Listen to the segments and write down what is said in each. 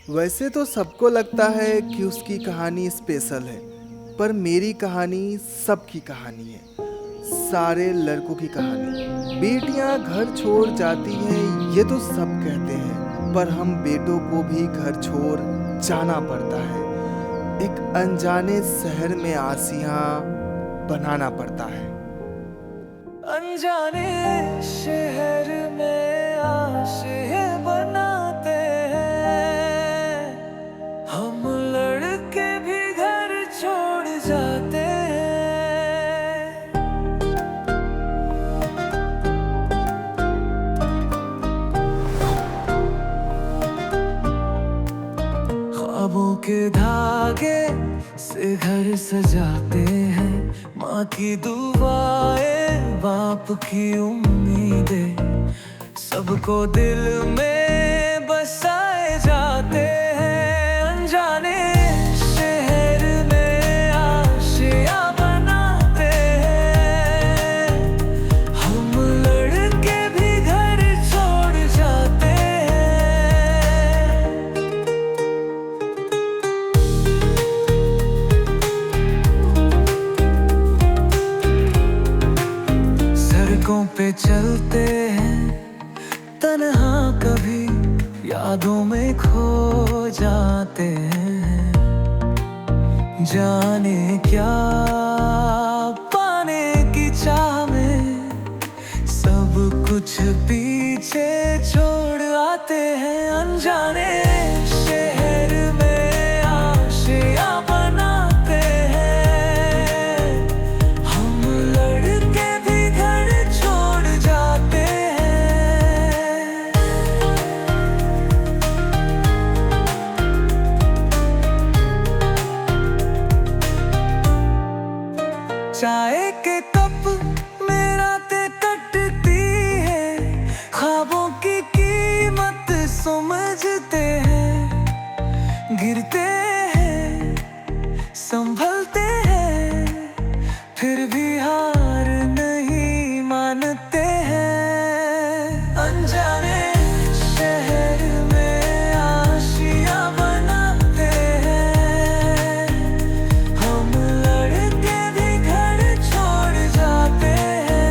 वैसे तो सबको लगता है कि उसकी कहानी स्पेशल है, पर मेरी कहानी सबकी कहानी है। सारे लड़कों की कहानी। बेटियां घर छोड़ जाती हैं ये तो सब कहते हैं, पर हम बेटों को भी घर छोड़ जाना पड़ता है। एक अनजाने शहर में आसियां बनाना पड़ता है। अनजाने शहर में आशियां बनाते हैं, हम लड़के भी घर छोड़ जाते हैं। ख्वाबों के धागे से घर सजाते हैं, माँ की दुआएं बाप की उम्मीदें, सबको दिल में बसाए जाते हैं। अनजाने शहर में आशियां बनाते हैं, हम लड़के भी घर छोड़ जाते हैं। सड़कों पे चलते हैं तन्हा, कभी यादों में खो जाते हैं। जाने क्या पाने की चाह में सब कुछ पीछे छोड़ आते हैं। अनजाने शहर में आशियां बनाते हैं, हम लड़के भी घर छोड़ जाते हैं। चाय के कप में रातें कटती है, ख्वाबों की कीमत समझते हैं। गिरते हैं संभलते हैं, फिर भी हार नहीं मानते हैं। अनजाने शहर में आशियां बनाते हैं, हम लड़के भी घर छोड़ जाते हैं।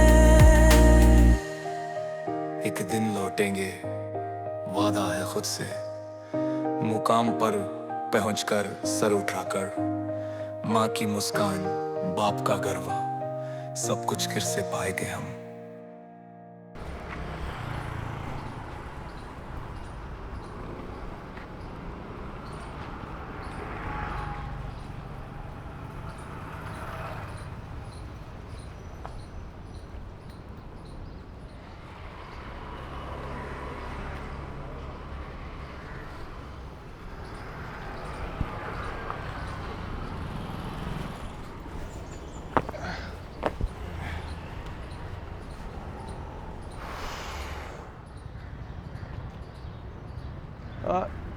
एक दिन लौटेंगे, वादा है खुद से, मुकाम पर पहुंचकर सर उठाकर, माँ की मुस्कान, बाप का गर्व, सब कुछ फिर से पाएंगे हम।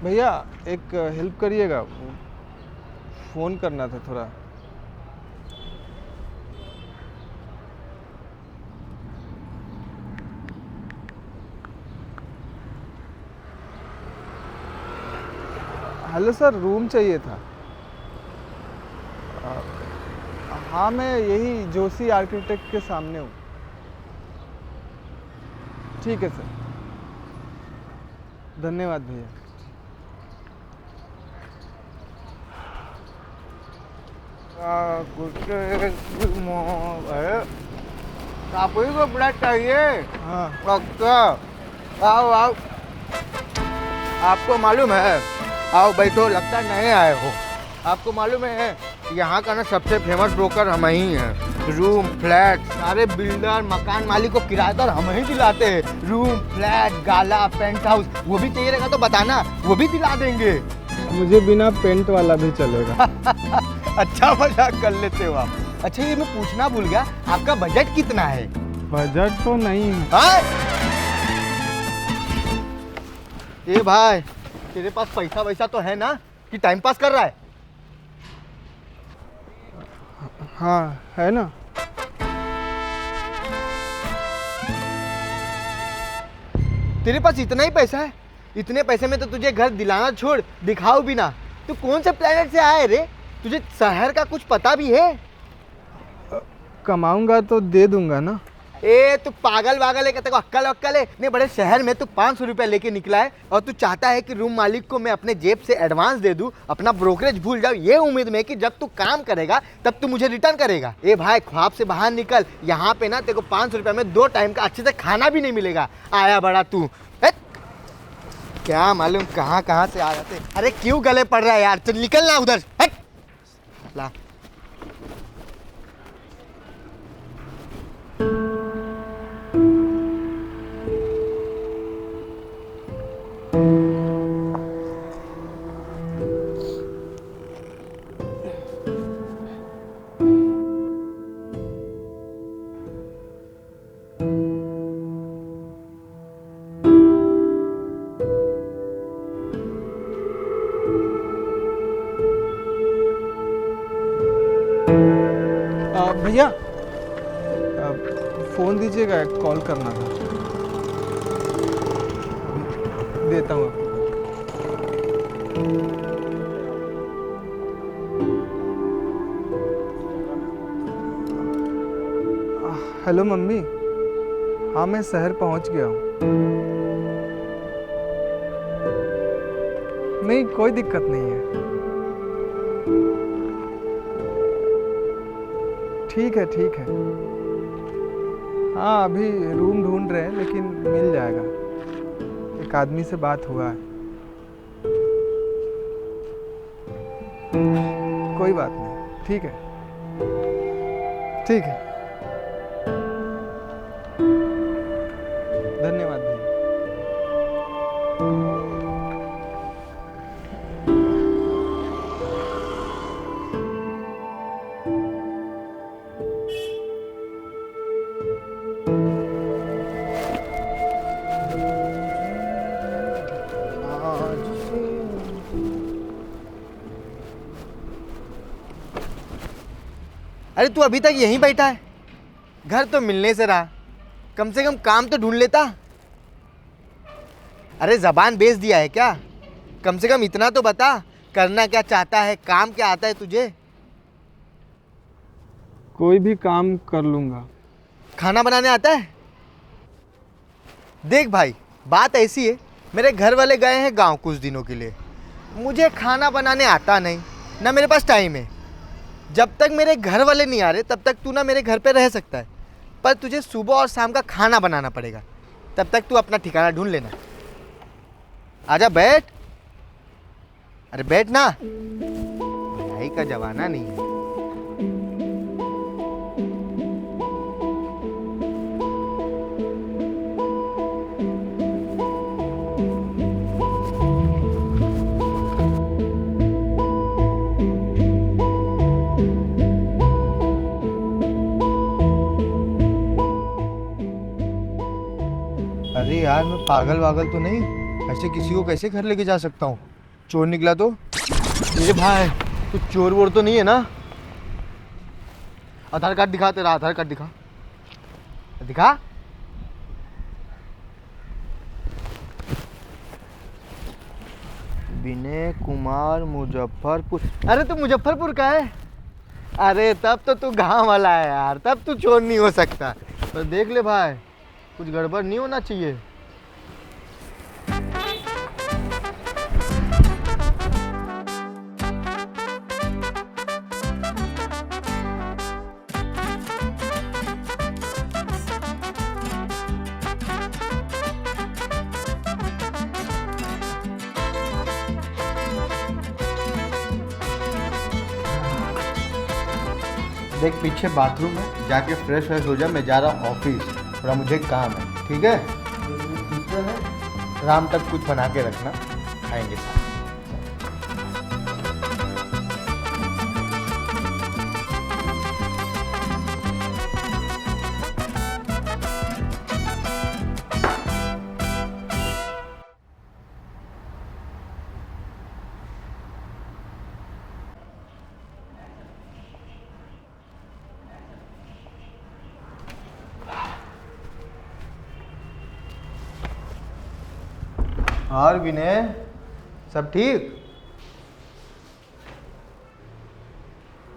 भैया एक हेल्प करिएगा, फ़ोन करना था थोड़ा। हेलो सर, रूम चाहिए था। हाँ, मैं यही जोशी आर्किटेक्ट के सामने हूँ। ठीक है सर, धन्यवाद भैया। आपको ही कपड़ा चाहिए? हाँ अच्छा, आओ आओ। आपको मालूम है, आओ बैठो, लगता है नए आए हो। आपको मालूम है यहाँ का ना सबसे फेमस ब्रोकर हम ही हैं। रूम फ्लैट सारे बिल्डर मकान मालिक को किराएदार हम ही दिलाते हैं। रूम फ्लैट गाला पेंट हाउस, वो भी चाहिए रहेगा तो बताना, वो भी दिला देंगे। मुझे बिना पेंट वाला भी चलेगा। अच्छा मजाक कर लेते हो आप। अच्छा ये मैं पूछना भूल गया, आपका बजट कितना है? बजट तो नहीं है। हाँ? ए भाई, तेरे पास पैसा वैसा तो है ना कि टाइम पास कर रहा है? हाँ है ना। तेरे पास इतना ही पैसा है? इतने पैसे में तो तुझे घर दिलाना छोड़ दिखाओ भी ना। तू कौन से प्लेनेट से आया है रे? तुझे शहर का कुछ पता भी है? कमाऊंगा तो दे दूंगा ना। ए तू पागल वागल है? तेरे को अक्कल वक्कल है? इतने बड़े शहर में तू 500 रुपया लेके निकला है और तू चाहता है कि रूम मालिक को मैं अपने जेब से एडवांस दे दूं, अपना ब्रोकरेज भूल जाऊं, ये उम्मीद में कि जब तू काम करेगा तब तू मुझे रिटर्न करेगा। ए भाई ख्वाब से बाहर निकल। यहाँ पे ना तेरे को 500 रुपया में 2 टाइम का अच्छे से खाना भी नहीं मिलेगा। आया बड़ा तू। क्या मालूम कहाँ कहाँ से आ जाते। अरे क्यों गले पड़ रहा है यार? चल निकल ना उधर। ला भैया फ़ोन दीजिएगा, कॉल करना था। देता हूँ आपको। हेलो मम्मी, हाँ मैं शहर पहुँच गया हूँ। नहीं कोई दिक्कत नहीं है। ठीक है ठीक है। हाँ अभी रूम ढूंढ रहे हैं लेकिन मिल जाएगा। एक आदमी से बात हुआ है। कोई बात नहीं, ठीक है ठीक है। धन्यवाद भैया। अरे तू अभी तक यहीं बैठा है? घर तो मिलने से रहा, कम से कम काम तो ढूंढ लेता। अरे जबान बेच दिया है क्या? कम से कम इतना तो बता, करना क्या चाहता है, काम क्या आता है तुझे? कोई भी काम कर लूँगा। खाना बनाने आता है? देख भाई बात ऐसी है, मेरे घर वाले गए हैं गांव कुछ दिनों के लिए। मुझे खाना बनाने आता नहीं, ना मेरे पास टाइम है। जब तक मेरे घर वाले नहीं आ रहे तब तक तू ना मेरे घर पे रह सकता है, पर तुझे सुबह और शाम का खाना बनाना पड़ेगा। तब तक तू अपना ठिकाना ढूंढ लेना। आजा बैठ। अरे बैठ ना, पढ़ाई का जमाना नहीं है। अरे यार मैं पागल वागल तो नहीं, ऐसे किसी को कैसे घर लेके जा सकता हूँ? चोर निकला तो? ये भाई तू चोर वोर तो नहीं है ना? आधार कार्ड दिखा, तेरा आधार कार्ड दिखा दिखा। विनय कुमार मुजफ्फरपुर। अरे तू मुजफ्फरपुर का है? अरे तब तो तू गांव वाला है यार, तब तू चोर नहीं हो सकता। पर देख ले भाई, कुछ गड़बड़ नहीं होना चाहिए। देख पीछे बाथरूम है, जाके फ्रेश व्रेश हो जा। मैं जा रहा हूँ ऑफिस, थोड़ा मुझे काम है, ठीक है? राम तक कुछ बना के रखना, खाएंगे साथ। और विनय, सब ठीक?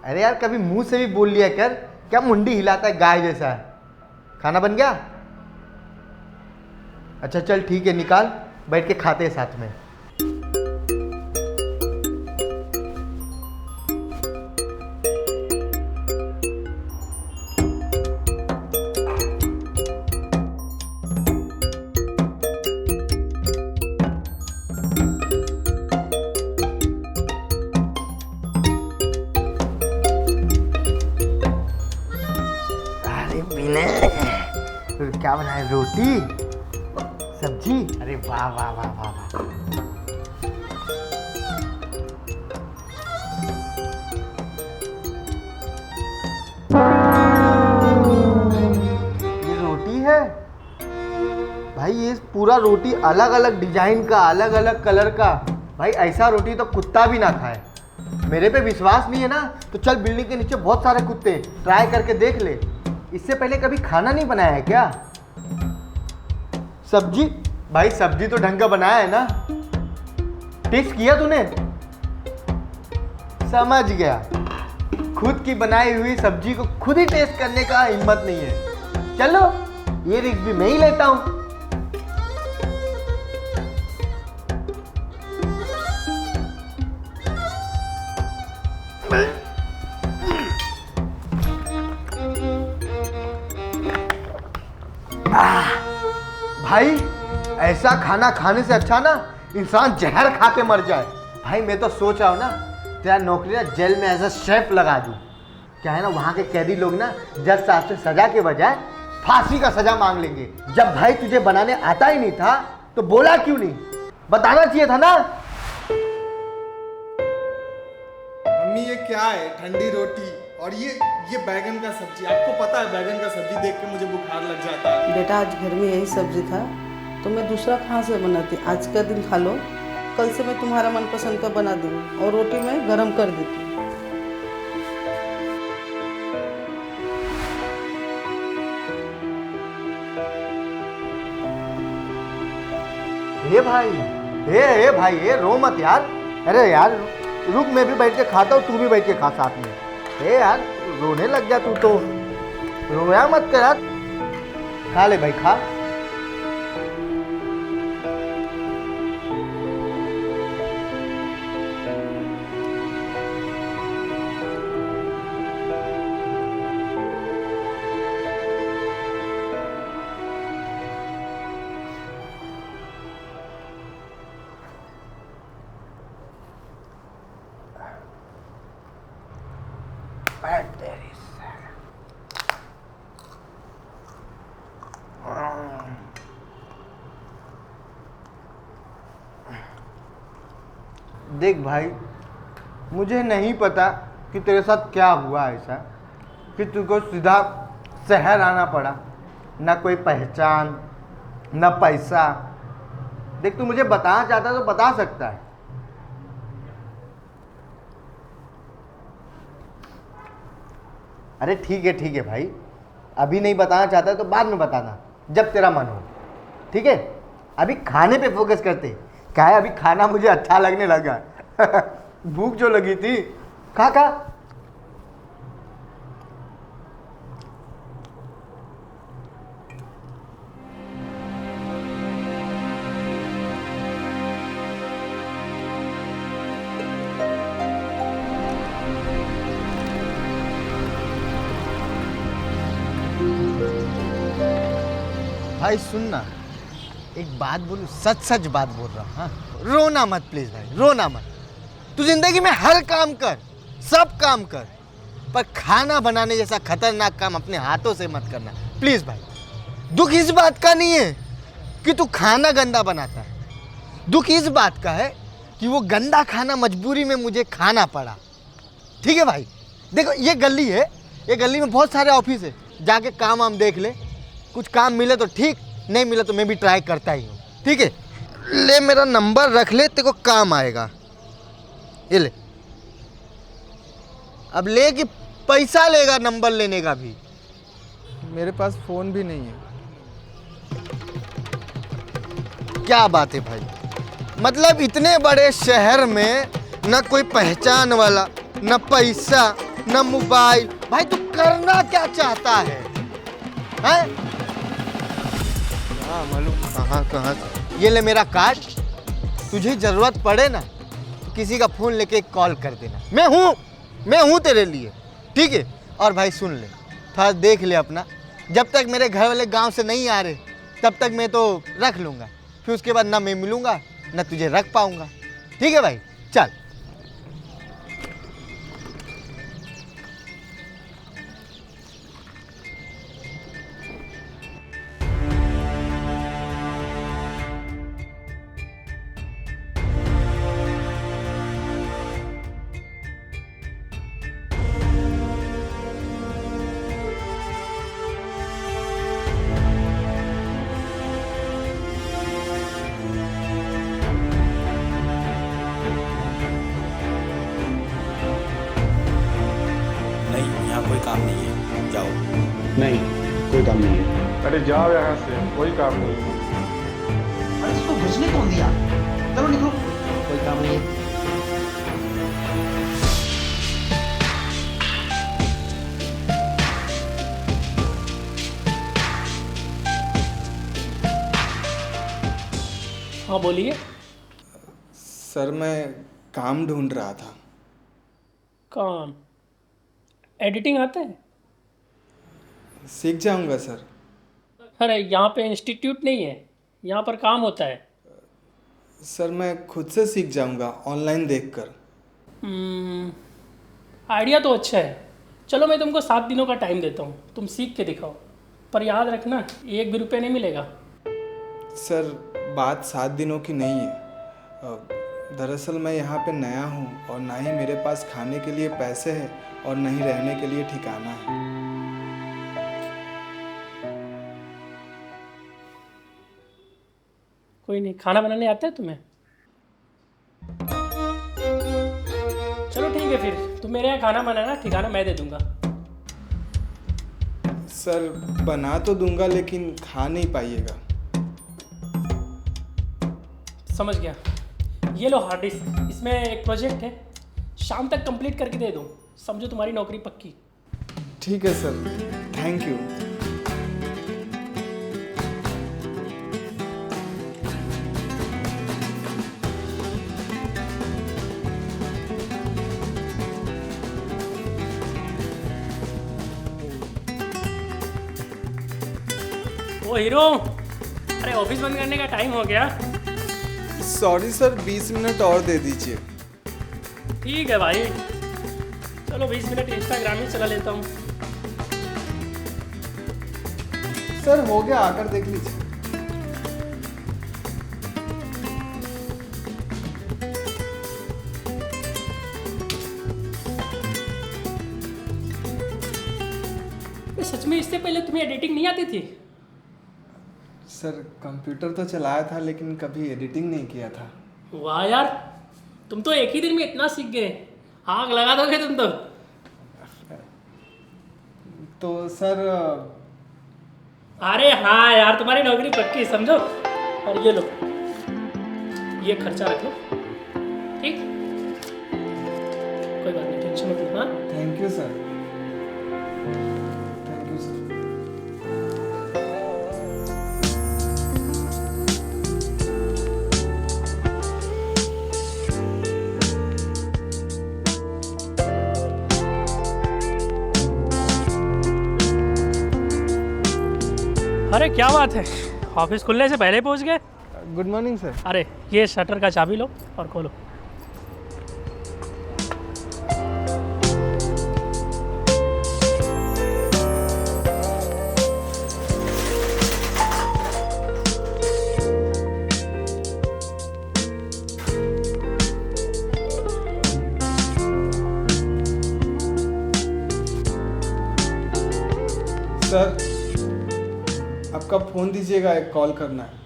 अरे यार, कभी मुंह से भी बोल लिया कर, क्या मुंडी हिलाता है गाय जैसा है। खाना बन गया? अच्छा चल ठीक है, निकाल, बैठ के खाते हैं साथ में। क्या बनाए? रोटी सब्जी? अरे वाह वाह वाह वाह वाह। ये रोटी है भाई, ये पूरा रोटी अलग अलग डिजाइन का, अलग अलग कलर का। भाई ऐसा रोटी तो कुत्ता भी ना खाए। मेरे पे विश्वास नहीं है ना, तो चल बिल्डिंग के नीचे बहुत सारे कुत्ते, ट्राई करके देख ले। इससे पहले कभी खाना नहीं बनाया है क्या? सब्जी? भाई सब्जी तो ढंग का बनाया है ना? टेस्ट किया तूने? समझ गया, खुद की बनाई हुई सब्जी को खुद ही टेस्ट करने का हिम्मत नहीं है। चलो ये रिस्क भी मैं ही लेता हूं। भाई ऐसा खाना खाने से अच्छा ना इंसान जहर खा के मर जाए। भाई मैं तो सोच रहा हूँ ना, तेरा नौकरी ना जेल में एज अ शेफ लगा दूँ। क्या है ना, वहाँ के कैदी लोग ना जज साहब से सजा के बजाय फांसी का सजा मांग लेंगे। जब भाई तुझे बनाने आता ही नहीं था तो बोला क्यों नहीं? बताना चाहिए था ना। मम्मी ये क्या है? ठंडी रोटी और ये बैगन का सब्जी। आपको पता है बैगन का सब्जी देख के मुझे बुखार लग जाता है। बेटा आज घर में यही सब्जी था तो मैं दूसरा कहाँ से बनाती? आज का दिन खा लो, कल से मैं तुम्हारा मनपसंद का बना दूँगी और रोटी मैं गरम कर देती हूँ। हे भाई हे रो मत यार। अरे यार रुक, मैं भी बैठ के खाता हूँ, तू भी बैठ के खा साथ में। हे यार रोने लग जा तू तो, रोया मत कर यार। खा ले भाई खा। देख भाई, मुझे नहीं पता कि तेरे साथ क्या हुआ ऐसा कि तुझको सीधा शहर आना पड़ा। ना कोई पहचान, ना पैसा। देख तू मुझे बताना चाहता है तो बता सकता है। अरे ठीक है भाई, अभी नहीं बताना चाहता तो बाद में बताना जब तेरा मन हो, ठीक है? अभी खाने पे फोकस करते। क्या है, अभी खाना मुझे अच्छा लगने लगा। भूख जो लगी थी, खा। भाई सुनना, एक बात बोलूं, सच बात बोल रहा हूँ। हाँ? रोना मत प्लीज भाई, रोना मत। तू जिंदगी में हर काम कर, सब काम कर, पर खाना बनाने जैसा खतरनाक काम अपने हाथों से मत करना प्लीज भाई। दुख इस बात का नहीं है कि तू खाना गंदा बनाता है, दुख इस बात का है कि वो गंदा खाना मजबूरी में मुझे खाना पड़ा। ठीक है भाई? देखो ये गली है, ये गली में बहुत सारे ऑफिस है, जाके काम वाम देख ले। कुछ काम मिले तो ठीक, नहीं मिले तो मैं भी ट्राई करता ही हूँ। ठीक है, ले मेरा नंबर रख ले, तेरे को काम आएगा। ये ले, अब ले कि पैसा लेगा नंबर लेने का भी? मेरे पास फ़ोन भी नहीं है। क्या बात है भाई, मतलब इतने बड़े शहर में न कोई पहचान वाला, न पैसा, न मोबाइल। भाई तू करना क्या चाहता है? हैं? हाँ मालूम कहाँ से। ये ले मेरा कार्ड, तुझे जरूरत पड़े ना किसी का फोन लेके कॉल कर देना। मैं हूँ तेरे लिए, ठीक है? और भाई सुन ले, थोड़ा देख ले अपना, जब तक मेरे घर वाले गांव से नहीं आ रहे तब तक मैं तो रख लूँगा, फिर उसके बाद ना मैं मिलूँगा ना तुझे रख पाऊँगा, ठीक है भाई? चल। नहीं, यहाँ कोई काम नहीं है, जाओ। नहीं, कोई काम नहीं है। अरे जाओ यहाँ से, कोई काम नहीं है। अरे इसको घुसने कौन दिया? चलो निकलो, कोई काम नहीं है। हाँ बोलिए। सर मैं काम ढूंढ रहा था। काम? एडिटिंग आता है? सीख जाऊंगा सर। अरे यहाँ पे इंस्टीट्यूट नहीं है, यहाँ पर काम होता है। सर मैं खुद से सीख जाऊंगा ऑनलाइन देखकर। आइडिया तो अच्छा है। चलो मैं तुमको 7 दिनों का टाइम देता हूँ, तुम सीख के दिखाओ, पर याद रखना 1 भी रुपये नहीं मिलेगा। सर बात 7 दिनों की नहीं है। दरअसल मैं यहाँ पे नया हूँ और ना ही मेरे पास खाने के लिए पैसे हैं और ना ही रहने के लिए ठिकाना है। कोई नहीं, खाना बनाने आता है तुम्हें? चलो ठीक है, फिर तुम मेरे यहाँ खाना बनाना, ठिकाना मैं दे दूँगा। सर बना तो दूंगा लेकिन खा नहीं पाइएगा। समझ गया। ये लो हार्ड डिस्क, इसमें एक प्रोजेक्ट है, शाम तक कंप्लीट करके दे दो, समझो तुम्हारी नौकरी पक्की। ठीक है सर, थैंक यू। ओ हीरो, अरे ऑफिस बंद करने का टाइम हो गया। सॉरी सर, 20 मिनट और दे दीजिए। ठीक है भाई, चलो 20 मिनट इंस्टाग्राम ही चला लेता हूँ। सर हो गया, आकर देख लीजिए। सच में इससे पहले तुम्हें एडिटिंग नहीं आती थी? सर कंप्यूटर तो चलाया था लेकिन कभी एडिटिंग नहीं किया था। वाह यार, तुम तो एक ही दिन में इतना सीख गए, आग लगा दोगे तुम तो। तो सर अरे हाँ यार, तुम्हारी नौकरी पक्की समझो। और ये लो, ये खर्चा रख लो, ठीक? कोई बात नहीं, टेंशन मत लो। हाँ thank you sir, thank you sir. अरे क्या बात है, ऑफिस खुलने से पहले पहुंच गए। Good morning sir. अरे ये शटर का चाबी लो और खोलो। सर आपका फ़ोन दीजिएगा, एक कॉल करना है।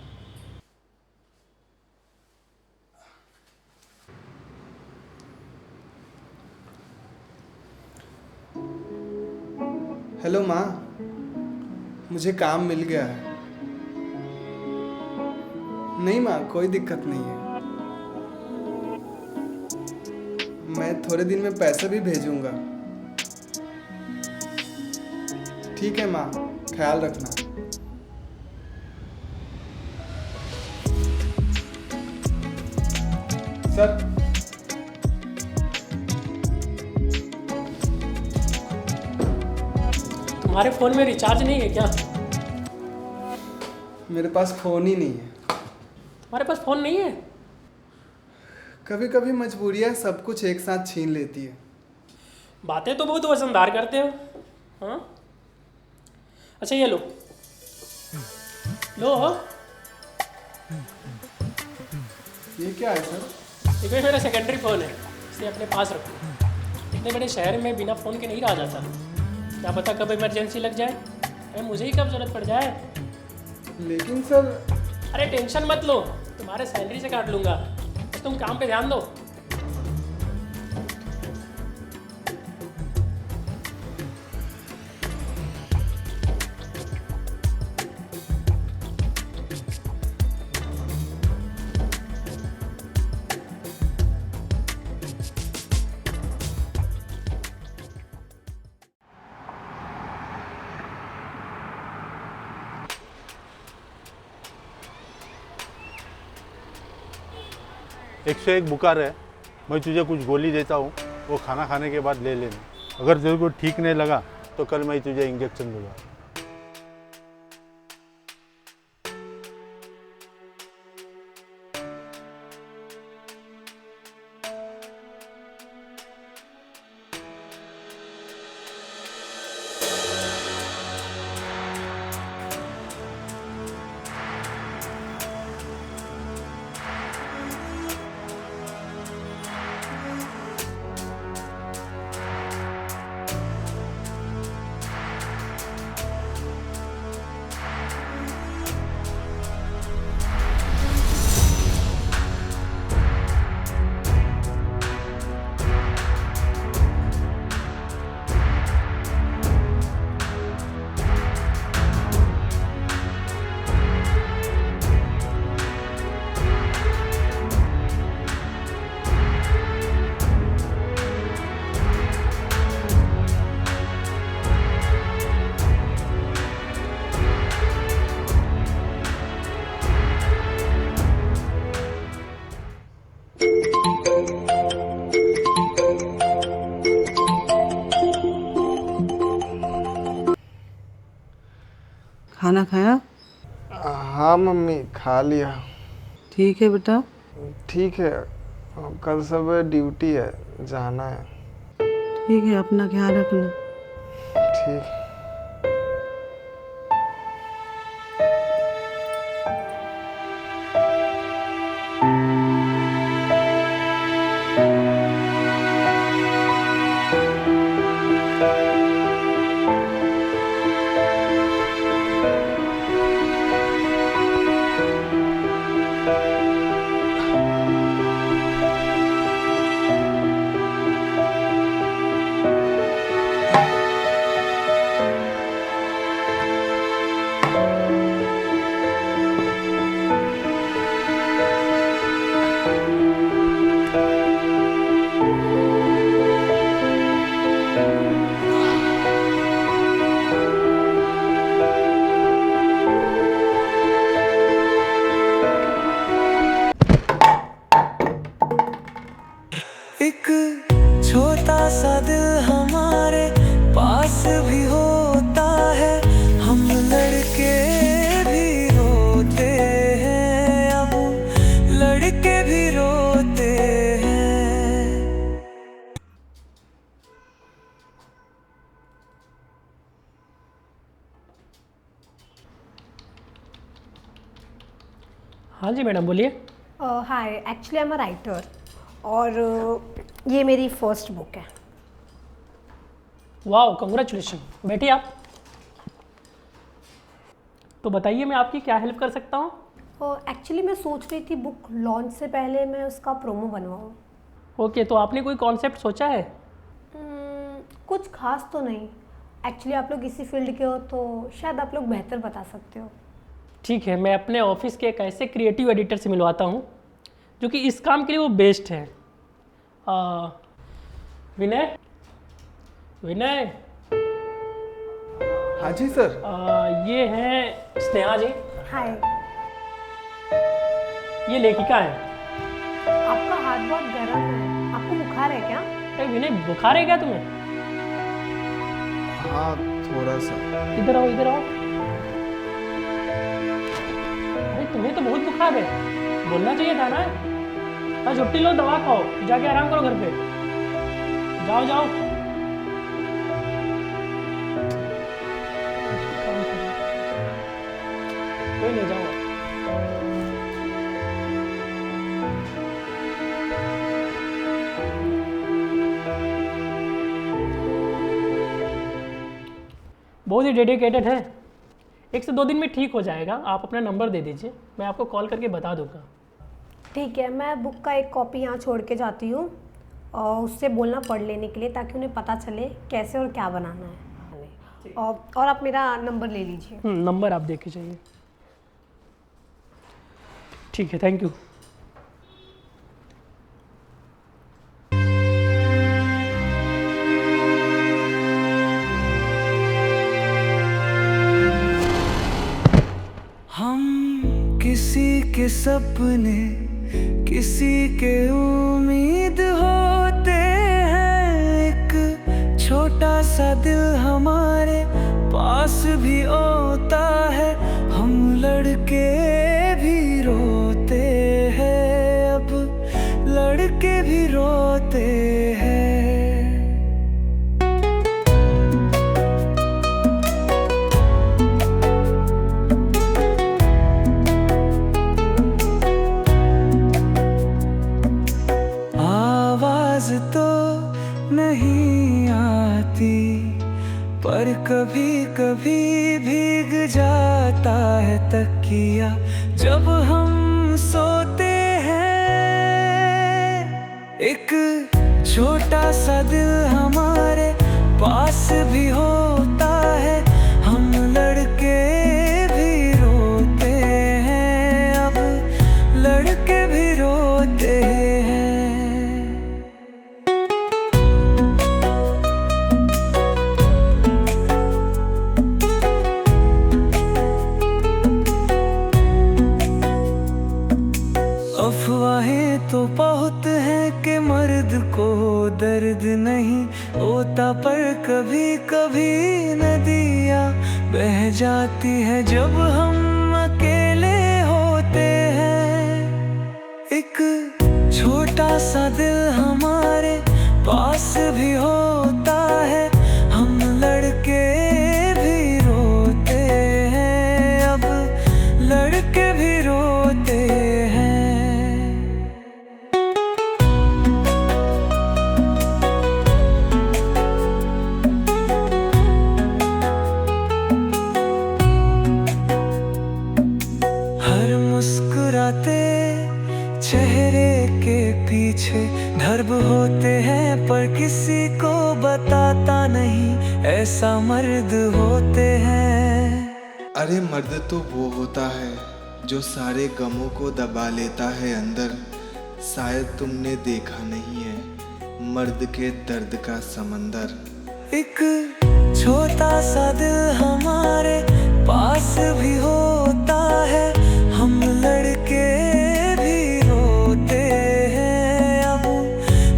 हेलो माँ, मुझे काम मिल गया है। नहीं माँ, कोई दिक्कत नहीं है। मैं थोड़े दिन में पैसे भी भेजूंगा। ठीक है माँ, ख्याल रखना। सर, तुम्हारे फ़ोन में रिचार्ज नहीं है क्या? मेरे पास फ़ोन ही नहीं है। तुम्हारे पास फ़ोन नहीं है? कभी कभी मजबूरियाँ सब कुछ एक साथ छीन लेती है। बातें तो बहुत वजनदार करते हो। हाँ, अच्छा ये लो लो। ये क्या है सर? ये कोई मेरा सेकेंडरी फ़ोन है, इसे अपने पास रखो। इतने बड़े शहर में बिना फ़ोन के नहीं रहा जाता। क्या पता कब इमरजेंसी लग जाए, अरे मुझे ही कब ज़रूरत पड़ जाए। लेकिन सर। अरे टेंशन मत लो, तुम्हारे सैलरी से काट लूँगा, बस तुम काम पे ध्यान दो। एक से एक बुखार है। मैं तुझे कुछ गोली देता हूँ, वो खाना खाने के बाद ले लेना। अगर तेरे को ठीक नहीं लगा तो कल मैं तुझे इंजेक्शन दूंगा। खाना खाया? हाँ मम्मी, खा लिया। ठीक है बेटा। ठीक है, कल सुबह ड्यूटी है, जाना है। ठीक है, अपना ख्याल रखना। ठीक। एक छोटा सा दिल हमारे पास भी होता है, हम लड़के भी रोते हैं, अब लड़के भी रोते हैं। हाँ जी मैडम, बोलिए। Hi, actually I am a writer और ये मेरी फर्स्ट बुक है। वाह, कंग्रेचुलेशन। बैठिए आप। तो बताइए मैं आपकी क्या हेल्प कर सकता हूँ? एक्चुअली मैं सोच रही थी बुक लॉन्च से पहले मैं उसका प्रोमो बनवाऊँ। ओके, तो आपने कोई कॉन्सेप्ट सोचा है? कुछ खास तो नहीं। एक्चुअली आप लोग इसी फील्ड के हो तो शायद आप लोग बेहतर बता सकते हो। ठीक है, मैं अपने ऑफिस के एक ऐसे क्रिएटिव एडिटर से मिलवाता हूँ जो कि इस काम के लिए वो बेस्ट है। विनय, विनय, हाँ जी सर। ये हैं स्नेहा जी। हाय। ये लेखिका है। आपका हाथ बहुत गर्म है, आपको बुखार है क्या? अरे विनय, बुखार है क्या तुम्हें? हाँ थोड़ा सा। इधर आओ, इधर आओ। अरे तुम्हें तो बहुत बुखार है, बोलना चाहिए था ना। हाँ छुट्टी लो, दवा खाओ, जाके आराम करो घर पे। जाओ जाओ। कोई नहीं, जाओ। बहुत ही डेडिकेटेड है। 1 से 2 दिन में ठीक हो जाएगा। आप अपना नंबर दे दीजिए, मैं आपको कॉल करके बता दूंगा। ठीक है, मैं बुक का एक कॉपी यहाँ छोड़ के जाती हूँ और उससे बोलना पढ़ लेने के लिए, ताकि उन्हें पता चले कैसे और क्या बनाना है। और आप मेरा नंबर ले लीजिए। नंबर आप देख के चाहिए। ठीक है, थैंक यू। हम किसी के सपने, किसी के उम्मीद होते हैं। एक छोटा सा दिल हमारे पास भी होता है। हम लड़के भी रोते हैं, अब लड़के भी रोते हैं। आवाज तो नहीं आती, पर कभी कभी भीग जाता है तकिया जब हम सोते हैं। एक छोटा सा दिल हमारे पास भी होता है। हम लड़के भी रोते हैं, अब लड़के भी रोते हैं। अफवाहें तो बहुत हैं कि मर्द को दर्द नहीं होता, पर कभी कभी नदियाँ बह जाती है जब हम अकेले होते हैं। एक छोटा सा दिल हमारे पास भी होता है। हम लड़के भी रोते हैं, अब लड़के भी रोते हैं। हर मुस्कुराते चेहरे के पीछे दर्द होते हैं, पर किसी को बताता नहीं ऐसा मर्द होते हैं। अरे मर्द तो वो होता है जो सारे गमों को दबा लेता है अंदर। शायद तुमने देखा नहीं है मर्द के दर्द का समंदर। एक छोटा सा दिल हमारे पास भी होता है। हम लड़के भी रोते हैं, अब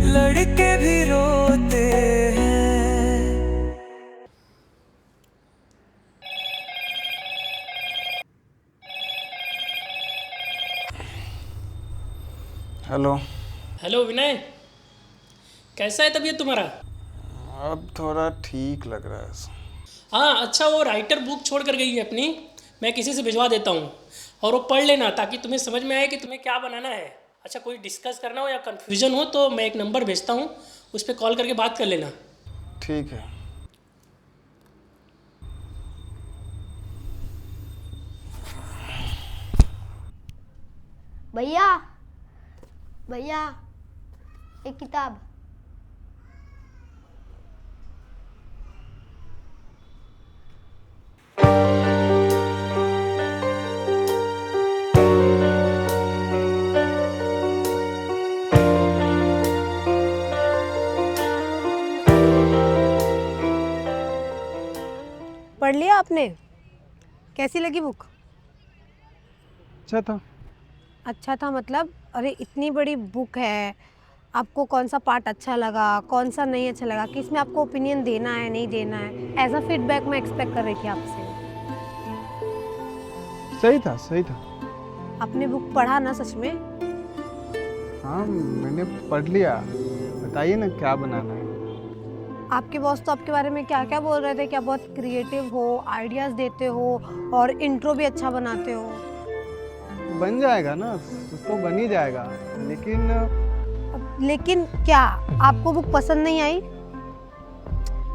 लड़के भी रोते हैं। हेलो। हेलो विनय, कैसा है तबीयत तुम्हारा? अब थोड़ा ठीक लग रहा है। हाँ अच्छा, वो राइटर बुक छोड़ कर गई है अपनी, मैं किसी से भिजवा देता हूँ और वो पढ़ लेना, ताकि तुम्हें समझ में आए कि तुम्हें क्या बनाना है। अच्छा, कोई डिस्कस करना हो या कन्फ्यूजन हो तो मैं एक नंबर भेजता हूँ, उस पर कॉल करके बात कर लेना। ठीक है। भैया, भैया, एक किताब। पढ़ लिया आपने? कैसी लगी बुक? अच्छा था। अच्छा था मतलब? अरे इतनी बड़ी बुक है, आपको कौन सा पार्ट अच्छा लगा, कौन सा नहीं अच्छा लगा, कि इसमें आपको ओपिनियन देना है नहीं देना है, ऐसा फीडबैक मैं एक्सपेक्ट कर रही थी आपसे। सही था, सही था। आपने बुक पढ़ा ना सच में? हाँ, मैंने पढ़ लिया। बताइए ना क्या बनाना है। आपके बॉस तो आपके बारे में क्या क्या बोल रहे थे, क्या बहुत क्रिएटिव हो, आइडियाज़ देते हो और इंट्रो भी अच्छा बनाते हो। बन जाएगा ना, कुछ तो बन ही जाएगा, लेकिन क्या आपको बुक पसंद नहीं आई?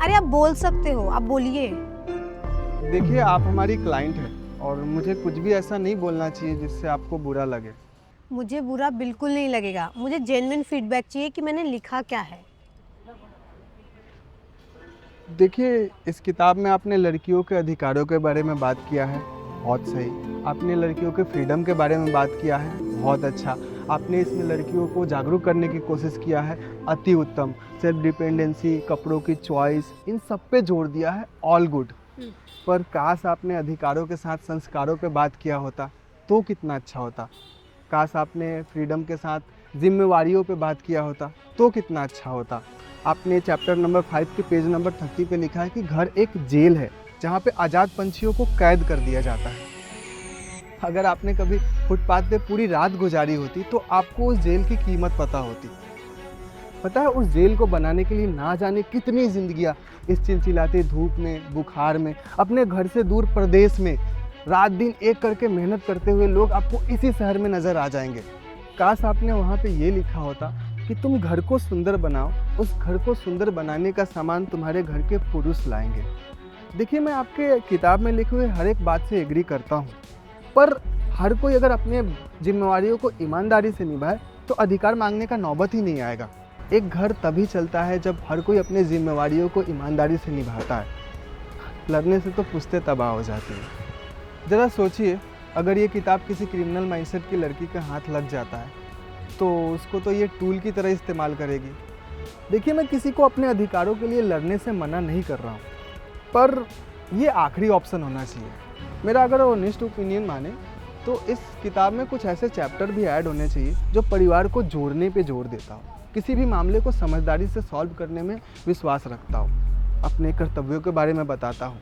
अरे आप बोल सकते हो, आप बोलिए। देखिए आप हमारी क्लाइंट है और मुझे कुछ भी ऐसा नहीं बोलना चाहिए जिससे आपको बुरा लगे। मुझे बुरा बिल्कुल नहीं लगेगा, मुझे जेन्युइन फीडबैक चाहिए कि मैंने लिखा क्या है। देखिए इस किताब में आपने लड़कियों के अधिकारों के बारे में बात किया है, बहुत सही। आपने लड़कियों के फ्रीडम के बारे में बात किया है, बहुत अच्छा। आपने इसमें लड़कियों को जागरूक करने की कोशिश किया है, अति उत्तम। सेल्फ डिपेंडेंसी, कपड़ों की चॉइस, इन सब पे जोर दिया है, ऑल गुड। पर काश आपने अधिकारों के साथ संस्कारों पे बात किया होता तो कितना अच्छा होता। काश आपने फ्रीडम के साथ जिम्मेवारियों पे बात किया होता तो कितना अच्छा होता। आपने चैप्टर नंबर 5 के पेज नंबर 30 पे लिखा है कि घर एक जेल है जहाँ पे आज़ाद पंछियों को कैद कर दिया जाता है। अगर आपने कभी फुटपाथ पे पूरी रात गुजारी होती तो आपको उस जेल की कीमत पता होती। पता है उस जेल को बनाने के लिए ना जाने कितनी जिंदगियां इस चिलचिलाती धूप में, बुखार में, अपने घर से दूर प्रदेश में रात दिन एक करके मेहनत करते हुए लोग आपको इसी शहर में नज़र आ जाएंगे। काश आपने वहाँ पे ये लिखा होता कि तुम घर को सुंदर बनाओ, उस घर को सुंदर बनाने का सामान तुम्हारे घर के पुरुष लाएंगे। देखिए मैं आपके किताब में लिखे हुए हर एक बात से एग्री करता हूँ, पर हर कोई अगर अपने जिम्मेवारियों को ईमानदारी से निभाए तो अधिकार मांगने का नौबत ही नहीं आएगा। एक घर तभी चलता है जब हर कोई अपने जिम्मेवारियों को ईमानदारी से निभाता है। लड़ने से तो पुश्ते तबाह हो जाती है। ज़रा सोचिए अगर ये किताब किसी क्रिमिनल माइंडसेट की लड़की के हाथ लग जाता है तो उसको तो ये टूल की तरह इस्तेमाल करेगी। देखिए मैं किसी को अपने अधिकारों के लिए लड़ने से मना नहीं कर रहा हूँ, पर ये आखिरी ऑप्शन होना चाहिए। मेरा अगर ऑनेस्ट ओपिनियन माने तो इस किताब में कुछ ऐसे चैप्टर भी ऐड होने चाहिए जो परिवार को जोड़ने पे जोर देता हो, किसी भी मामले को समझदारी से सॉल्व करने में विश्वास रखता हो, अपने कर्तव्यों के बारे में बताता हो।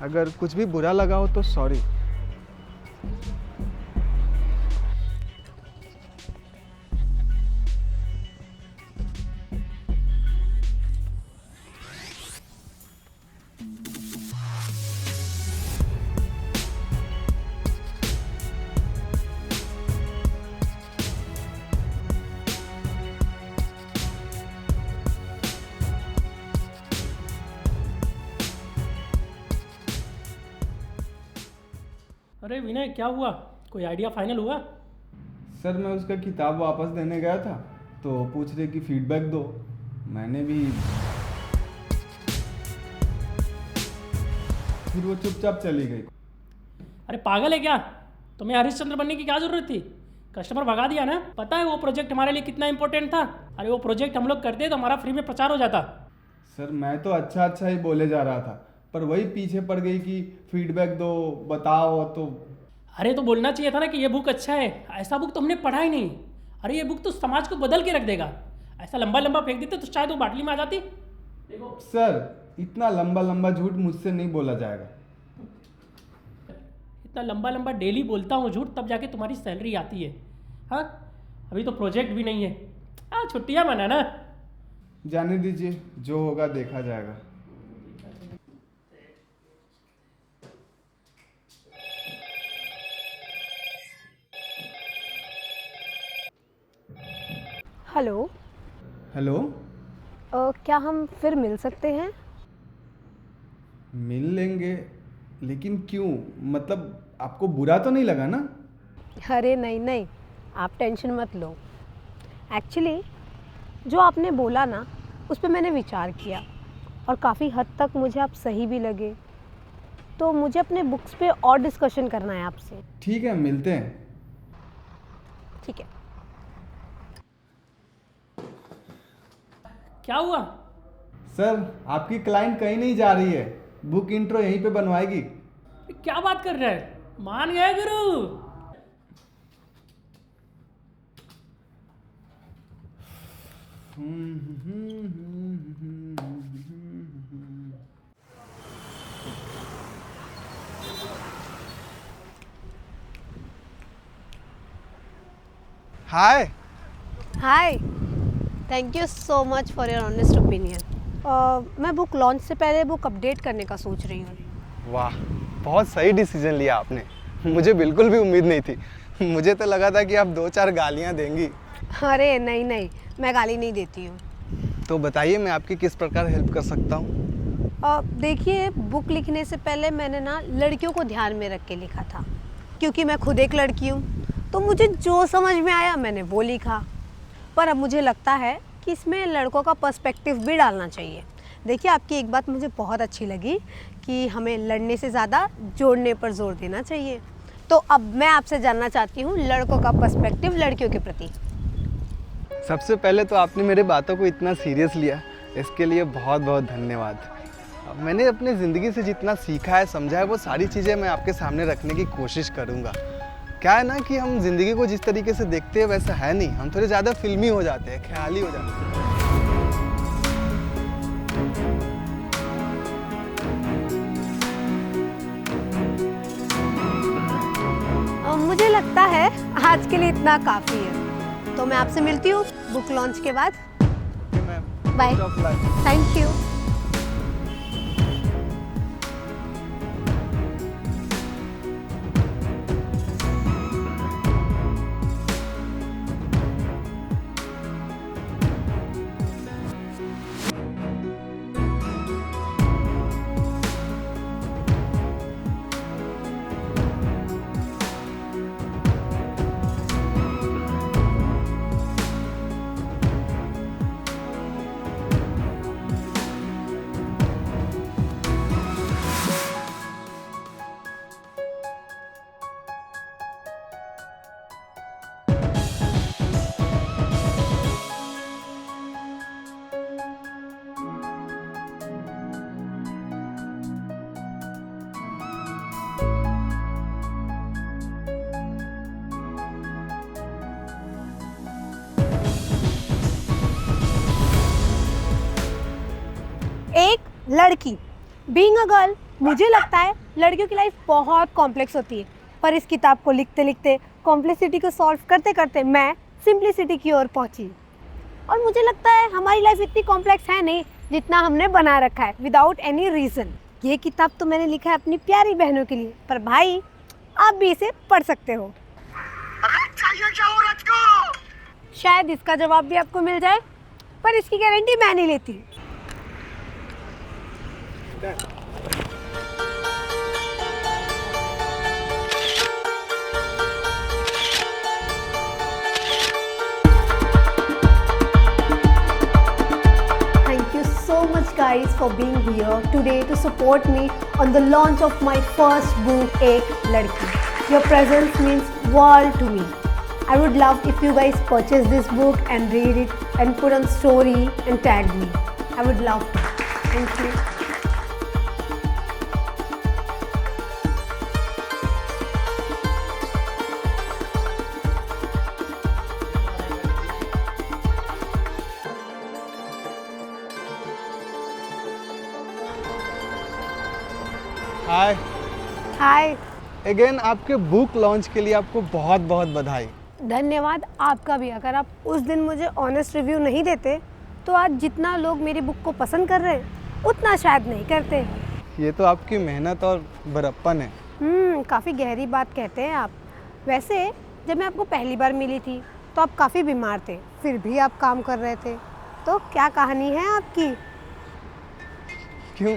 अगर कुछ भी बुरा लगा हो तो सॉरी। अरे विनय क्या हुआ, कोई आइडिया फाइनल हुआ? सर मैं उसका किताब वापस देने गया था तो पूछ रहे कि फीडबैक दो। मैंने भी, फिर वो चुपचाप चली गई। अरे पागल है क्या, तुम्हें हरिश्चंद्र बनने की क्या ज़रूरत थी? कस्टमर भगा दिया ना। पता है वो प्रोजेक्ट हमारे लिए कितना इंपॉर्टेंट था? अरे वो प्रोजेक्ट हम लोग करते तो हमारा फ्री में प्रचार हो जाता। सर मैं तो अच्छा अच्छा ही बोले जा रहा था, पर वही पीछे पड़ गई कि फीडबैक दो, बताओ। तो अरे तो बोलना चाहिए था ना कि ये बुक अच्छा है। ऐसा बुक तो हमने पढ़ा ही नहीं। अरे ये बुक तो समाज को बदल के रख देगा। ऐसा लंबा लंबा फेंक देते तो शायद वो बाटली में आ जाती। देखो सर इतना लंबा लंबा झूठ मुझसे नहीं बोला जाएगा। इतना लंबा लंबा डेली बोलता हूँ झूठ, तब जाके तुम्हारी सैलरी आती है। हाँ अभी तो प्रोजेक्ट भी नहीं है। हाँ छुट्टियाँ मनाना। जाने दीजिए, जो होगा देखा जाएगा। हेलो। हेलो। क्या हम फिर मिल सकते हैं? मिल लेंगे, लेकिन क्यों? मतलब आपको बुरा तो नहीं लगा ना? अरे नहीं नहीं, आप टेंशन मत लो। एक्चुअली जो आपने बोला ना उस पर मैंने विचार किया और काफ़ी हद तक मुझे आप सही भी लगे। तो मुझे अपने बुक्स पे और डिस्कशन करना है आपसे। ठीक है, मिलते हैं। ठीक है। क्या हुआ? सर आपकी क्लाइंट कहीं नहीं जा रही है, बुक इंट्रो यहीं पे बनवाएगी। क्या बात कर रहा है, मान गया गुरु। Hi. Hi, thank you so much for your honest opinion. मैं बुक लॉन्च से पहले बुक अपडेट करने का सोच रही हूँ। वाह, बहुत सही डिसीजन लिया आपने। मुझे बिल्कुल भी उम्मीद नहीं थी। मुझे तो लगा था कि आप 2-4 गालियाँ देंगी। अरे नहीं नहीं, मैं गाली नहीं देती हूँ। तो बताइए मैं आपकी किस प्रकार हेल्प कर सकता हूँ? देखिए, बुक लिखने से पहले मैंने ना लड़कियों को ध्यान में रख के लिखा था, क्योंकि मैं खुद एक लड़की हूँ। तो मुझे जो समझ में आया मैंने वो लिखा। पर अब मुझे लगता है कि इसमें लड़कों का पर्सपेक्टिव भी डालना चाहिए। देखिए, आपकी एक बात मुझे बहुत अच्छी लगी कि हमें लड़ने से ज़्यादा जोड़ने पर जोर देना चाहिए। तो अब मैं आपसे जानना चाहती हूँ लड़कों का पर्सपेक्टिव लड़कियों के प्रति। सबसे पहले तो आपने मेरे बातों को इतना सीरियस लिया, इसके लिए बहुत बहुत धन्यवाद। मैंने अपनी ज़िंदगी से जितना सीखा है, समझा है, वो सारी चीज़ें मैं आपके सामने रखने की कोशिश करूँगा। क्या है ना कि हम ज़िंदगी को जिस तरीके से देखते हैं वैसा है नहीं, हम थोड़े ज़्यादा फिल्मी हो जाते हैं, ख्याली हो जाते हैं। मुझे लगता है आज के लिए इतना काफ़ी है, तो मैं आपसे मिलती हूँ बुक लॉन्च के बाद। बाय। Thank you. एक लड़की, बीइंग अ गर्ल, मुझे लगता है लड़कियों की लाइफ बहुत कॉम्प्लेक्स होती है। पर इस किताब को लिखते लिखते, कॉम्प्लेक्सिटी को सॉल्व करते करते मैं सिंप्लिसिटी की ओर पहुंची। और मुझे लगता है हमारी लाइफ इतनी कॉम्प्लेक्स है नहीं जितना हमने बना रखा है विदाउट एनी रीज़न। ये किताब तो मैंने लिखा है अपनी प्यारी बहनों के लिए, पर भाई आप भी इसे पढ़ सकते हो। चाहिए क्या औरत को? शायद इसका जवाब भी आपको मिल जाए, पर इसकी गारंटी मैं नहीं लेती। Thank you so much guys for being here today to support me on the launch of my first book, Ek Ladki. Your presence means world to me. I would love if you guys purchase this book and read it and put on story and tag me. I would love to. Thank you. Hi. Hi. Again आपके book launch के लिए आपको बहुत बहुत बधाई। धन्यवाद आपका भी। अगर आप उस दिन मुझे ऑनेस्ट रिव्यू नहीं देते तो आज जितना लोग मेरी बुक को पसंद कर रहे हैं उतना शायद नहीं करते। ये तो आपकी मेहनत और बड़प्पन है। काफ़ी गहरी बात कहते हैं आप। वैसे जब मैं आपको पहली बार मिली थी तो आप काफ़ी बीमार थे, फिर भी आप काम कर रहे थे। तो क्या कहानी है आपकी? क्यों,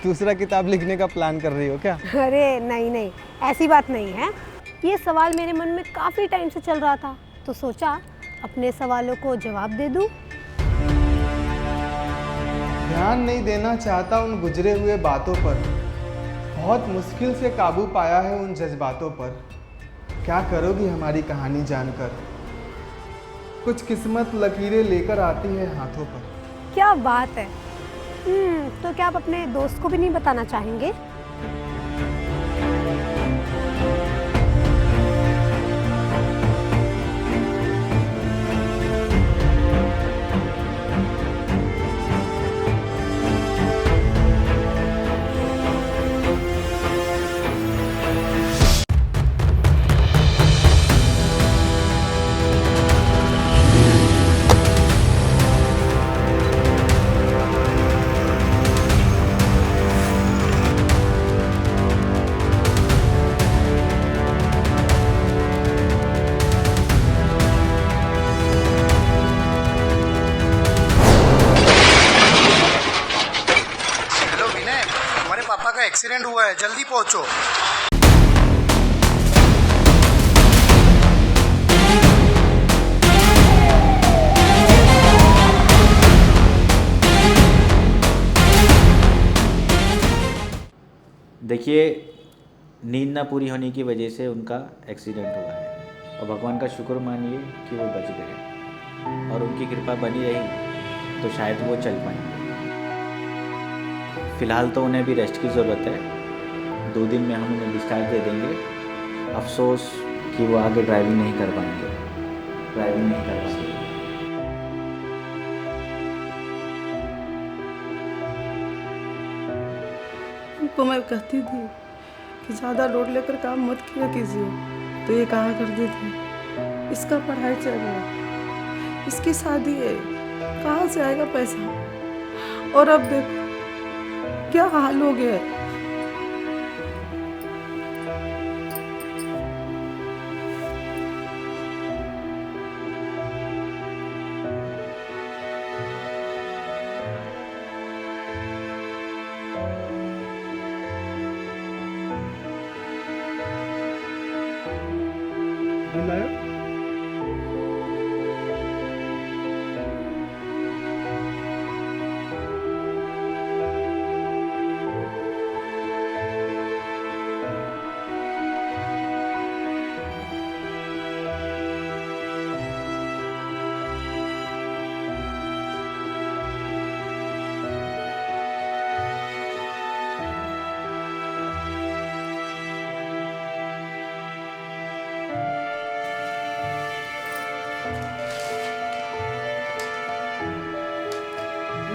दूसरा किताब लिखने का प्लान कर रही हो क्या? अरे नहीं नहीं, ऐसी बात नहीं है। ये सवाल मेरे मन में काफ़ी टाइम से चल रहा था, तो सोचा अपने सवालों को जवाब दे दूं। ध्यान नहीं देना चाहता उन गुजरे हुए बातों पर, बहुत मुश्किल से काबू पाया है उन जज्बातों पर। क्या करोगी हमारी कहानी जानकर? कुछ किस्मत लकीरें लेकर आती है हाथों पर। क्या बात है, तो क्या आप अपने दोस्त को भी नहीं बताना चाहेंगे? हेलो विनय, तुम्हारे पापा का एक्सीडेंट हुआ है, जल्दी पहुंचो। देखिए, नींद ना पूरी होने की वजह से उनका एक्सीडेंट हुआ है और भगवान का शुक्र मानिए कि वो बच गए और उनकी कृपा बनी रही तो शायद वो चल पाएंगे। फ़िलहाल तो उन्हें भी रेस्ट की ज़रूरत है। 2 दिन में हम उन्हें डिस्चार्ज दे देंगे। अफसोस कि वो आगे ड्राइविंग नहीं कर पाएंगे। उनको मैं कहती थी कि ज़्यादा लोड लेकर काम मत किया कीजिए, तो ये कहा करते थे इसका पढ़ाई चल रहा है, इसकी शादी है, कहाँ से आएगा पैसा। और अब देखो क्या हाल हो गया है।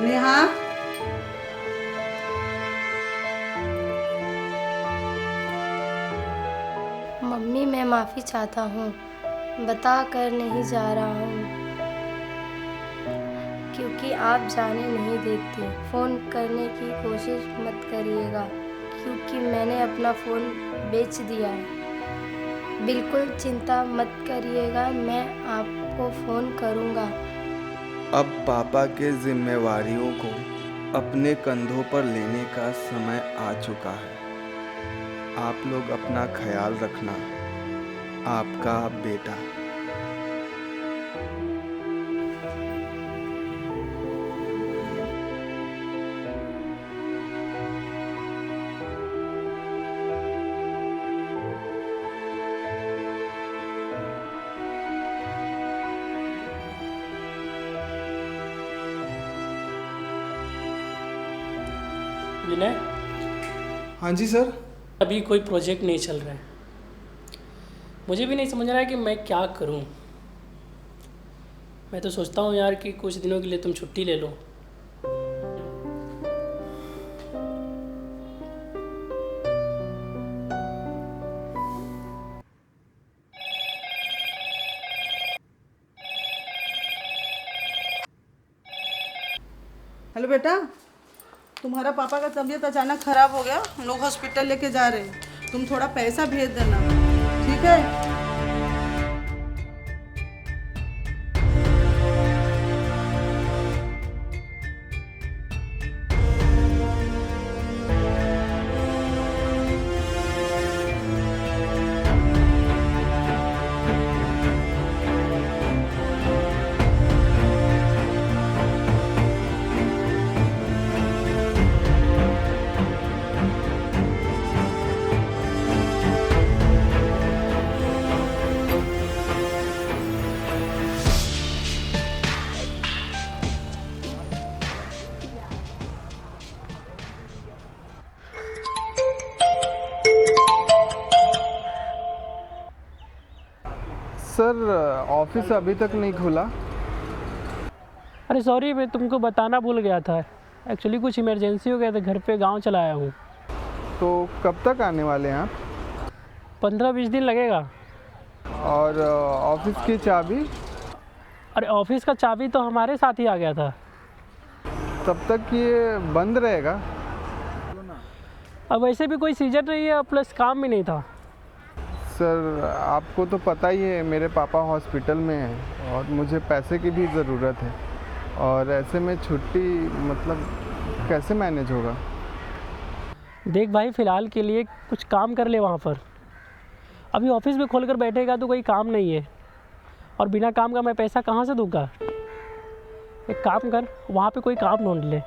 नेहा, मम्मी मैं माफ़ी चाहता हूँ, बता कर नहीं जा रहा हूँ क्योंकि आप जाने नहीं देते। फ़ोन करने की कोशिश मत करिएगा क्योंकि मैंने अपना फ़ोन बेच दिया है। बिल्कुल चिंता मत करिएगा, मैं आपको फ़ोन करूँगा। अब पापा के जिम्मेवारियों को अपने कंधों पर लेने का समय आ चुका है। आप लोग अपना ख्याल रखना। आपका बेटा। विनय, हाँ जी सर। अभी कोई प्रोजेक्ट नहीं चल रहा है, मुझे भी नहीं समझ रहा है कि मैं क्या करूं। मैं तो सोचता हूं यार कि कुछ दिनों के लिए तुम छुट्टी ले लो। हेलो बेटा, तुम्हारा पापा का तबीयत अचानक खराब हो गया, हम लोग हॉस्पिटल लेके जा रहे हैं, तुम थोड़ा पैसा भेज देना, ठीक है? सर ऑफिस अभी तक नहीं खुला। अरे सॉरी, मैं तुमको बताना भूल गया था। एक्चुअली कुछ इमरजेंसी हो गया था, घर पे गांव चला आया हूँ। तो कब तक आने वाले हैं आप? 15-20 दिन लगेगा। और ऑफिस की चाबी? अरे ऑफिस का चाबी तो हमारे साथ ही आ गया था। तब तक ये बंद रहेगा? अब वैसे भी कोई सीजन नहीं है, प्लस काम भी नहीं था। सर आपको तो पता ही है मेरे पापा हॉस्पिटल में हैं और मुझे पैसे की भी ज़रूरत है, और ऐसे में छुट्टी मतलब कैसे मैनेज होगा? देख भाई, फ़िलहाल के लिए कुछ काम कर ले वहाँ पर। अभी ऑफिस में खोल कर बैठेगा तो कोई काम नहीं है, और बिना काम का मैं पैसा कहाँ से दूँगा। एक काम कर, वहाँ पे कोई काम ढूंढ ले।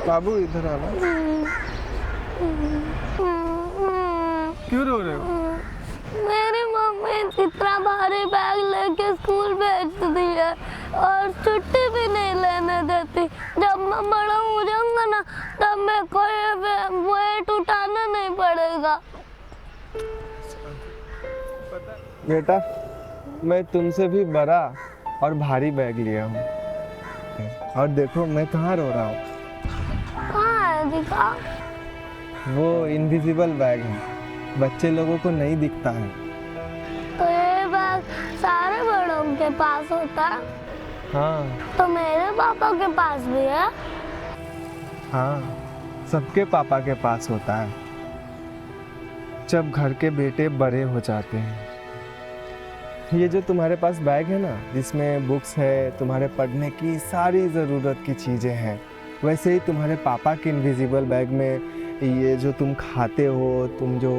बाबू इधर आना। क्यों रो रहे हो? मेरी मम्मी इतना भारी बैग लेके स्कूल भेज दी है और छुट्टी भी नहीं लेने देती। जब मैं बड़ा हो जाऊंगा ना, तब मेरे को ये वेट उठाना नहीं पड़ेगा। बेटा, मैं तुमसे भी बड़ा और भारी बैग लिया हूँ, और देखो मैं कहाँ रो रहा हूँ। दिखा। वो इनविजिबल बैग है, बच्चे लोगों को नहीं दिखता है। तो ये बैग सारे बड़ों के पास होता है? हाँ। तो मेरे पापा के पास भी है? हाँ, सबके पापा के पास होता है जब घर के बेटे बड़े हो जाते हैं। ये जो तुम्हारे पास बैग है ना, जिसमें बुक्स है, तुम्हारे पढ़ने की सारी ज़रूरत की चीज़ें हैं, वैसे ही तुम्हारे पापा के इनविजिबल बैग में ये जो तुम खाते हो, तुम जो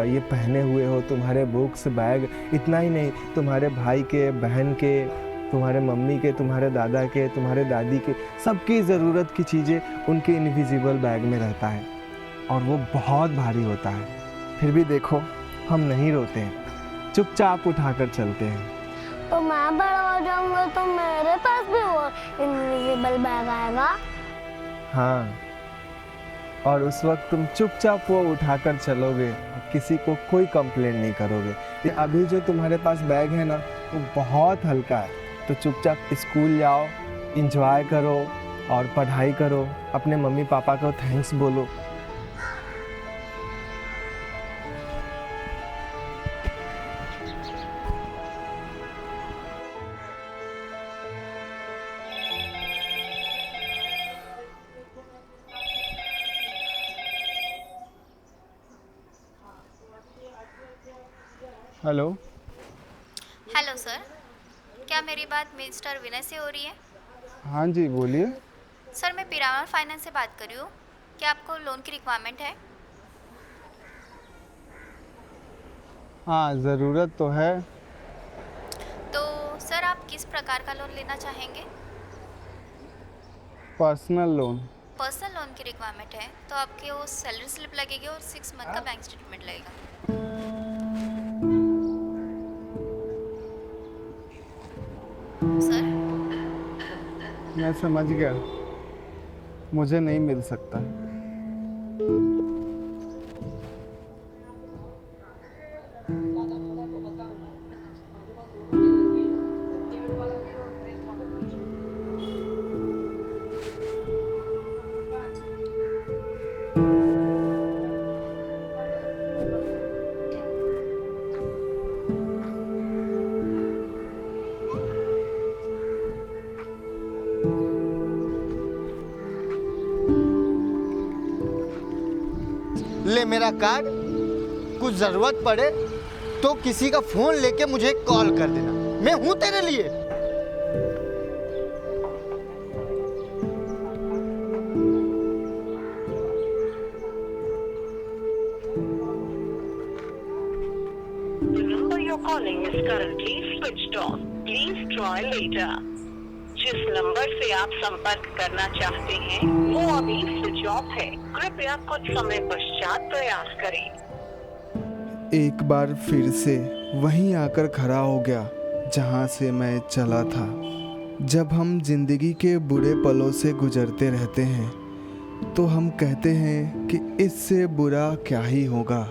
ये पहने हुए हो, तुम्हारे बुक्स बैग, इतना ही नहीं, तुम्हारे भाई के, बहन के, तुम्हारे मम्मी के, तुम्हारे दादा के, तुम्हारे दादी के, सबकी ज़रूरत की चीज़ें उनके इनविजिबल बैग में रहता है, और वो बहुत भारी होता है। फिर भी देखो, हम नहीं रोते हैं, चुपचाप उठाकर चलते हैं। तो मैं बड़ा हो जाऊंगा तो मेरे पास भी वो इनविजिबल बैग आएगा? हाँ, और उस वक्त तुम चुपचाप वो उठाकर चलोगे, किसी को कोई कंप्लेंट नहीं करोगे। अभी जो तुम्हारे पास बैग है ना, वो बहुत हल्का है, तो चुपचाप स्कूल जाओ, एंजॉय करो और पढ़ाई करो, अपने मम्मी पापा को थैंक्स बोलो। हेलो। हेलो सर, क्या मेरी बात मिस्टर विनय से हो रही है? हाँ जी, बोलिए। सर, मैं पिरामल फाइनेंस से बात कर रही हूँ। क्या आपको लोन की रिक्वायरमेंट है? हाँ, ज़रूरत तो है। तो सर, आप किस प्रकार का लोन लेना चाहेंगे? Personal loan. पर्सनल लोन की रिक्वायरमेंट है तो आपके वो सैलरी स्लिप लगेगी और 6 मंथ का बैंक स्टेटमेंट लगेगा। सर, मैं समझ गया, मुझे नहीं मिल सकता। ले मेरा कार्ड, कुछ जरूरत पड़े तो किसी का फोन लेके मुझे कॉल कर देना, मैं हूं तेरे लिए। The number you're calling is currently switched off. Please try later. जिस नंबर से आप संपर्क करना चाहते हैं वो अभी स्विच ऑफ है। कृपया कुछ समय पश्चात प्रयास करें। एक बार फिर से वहीं आकर खड़ा हो गया जहाँ से मैं चला था। जब हम जिंदगी के बुरे पलों से गुजरते रहते हैं तो हम कहते हैं कि इससे बुरा क्या ही होगा,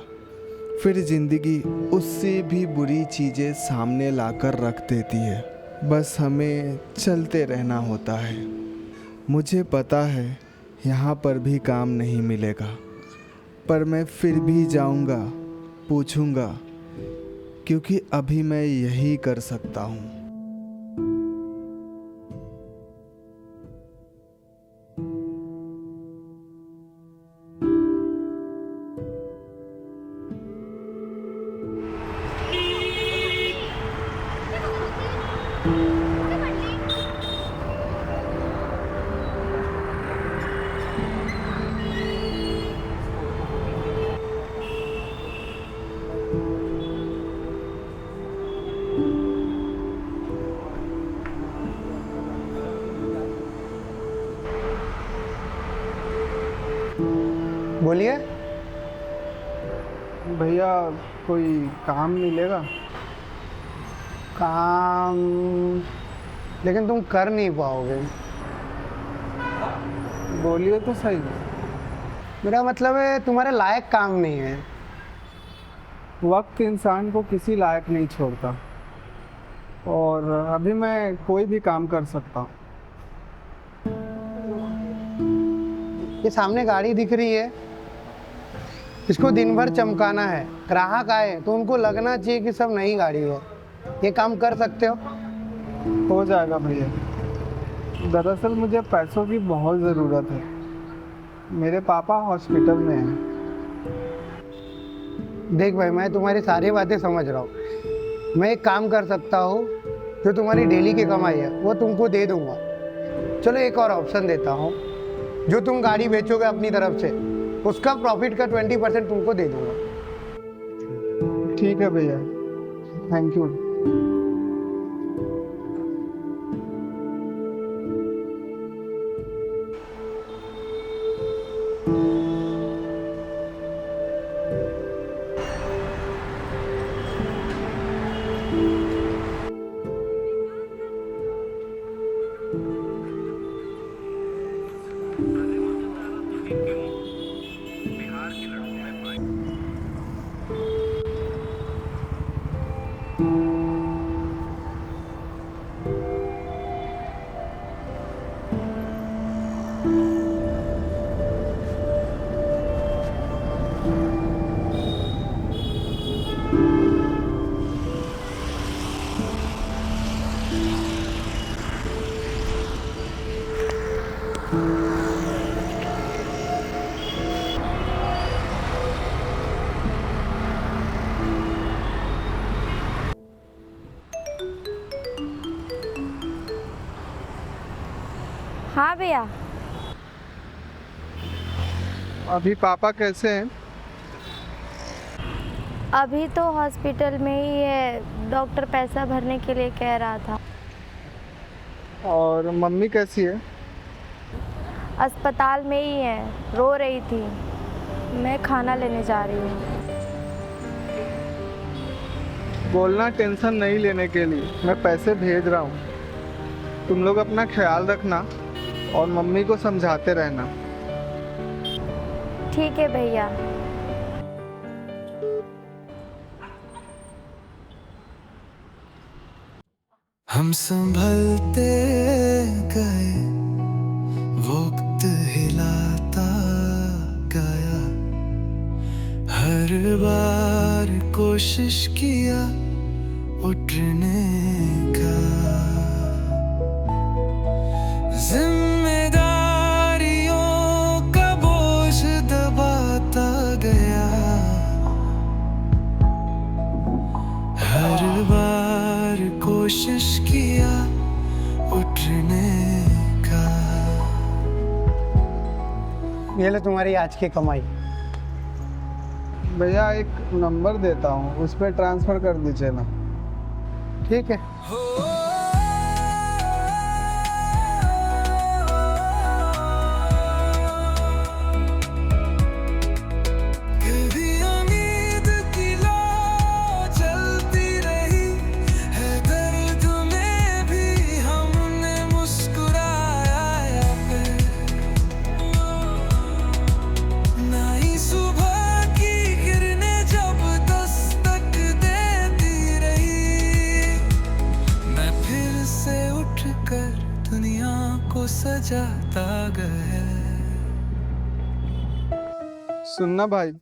फिर ज़िंदगी उससे भी बुरी चीज़ें सामने लाकर रख देती है। बस हमें चलते रहना होता है। मुझे पता है यहाँ पर भी काम नहीं मिलेगा, पर मैं फिर भी जाऊँगा, पूछूँगा, क्योंकि अभी मैं यही कर सकता हूँ। बोलिए भैया, कोई काम मिलेगा? काम, लेकिन तुम कर नहीं पाओगे। बोलिए तो सही। मेरा मतलब है तुम्हारे लायक काम नहीं है। वक्त इंसान को किसी लायक नहीं छोड़ता, और अभी मैं कोई भी काम कर सकता हूँ। ये सामने गाड़ी दिख रही है, इसको दिन भर चमकाना है। ग्राहक आए तो उनको लगना चाहिए कि सब नई गाड़ी है। ये काम कर सकते हो जाएगा भैया। दरअसल मुझे पैसों की बहुत ज़रूरत है। मेरे पापा हॉस्पिटल में हैं। देख भाई, मैं तुम्हारी सारी बातें समझ रहा हूँ। मैं एक काम कर सकता हूँ, जो तुम्हारी डेली की कमाई है वो तुमको दे दूंगा। चलो एक और ऑप्शन देता हूँ, जो तुम गाड़ी बेचोगे अपनी तरफ से उसका प्रॉफिट का 20% तुमको दे दूंगा। ठीक है भैया, थैंक यू। हाँ भैया। अभी पापा कैसे हैं? अभी तो हॉस्पिटल में ही है, डॉक्टर पैसा भरने के लिए कह रहा था। और मम्मी कैसी है? अस्पताल में ही है, रो रही थी। मैं खाना लेने जा रही हूँ। बोलना टेंशन नहीं लेने के लिए, मैं पैसे भेज रहा हूँ। तुम लोग अपना ख्याल रखना और मम्मी को समझाते रहना। ठीक है भैया। हम संभलते गए, वक्त हिलाता गया, हर बार कोशिश किया उठने का, जिम्मेदारियों का बोझ दबाता गया, हर बार कोशिश किया उठने का। ये लो तुम्हारी आज की कमाई। भैया एक नंबर देता हूँ, उस पर ट्रांसफर कर दीजिए ना। ठीक है। सुनना भाई,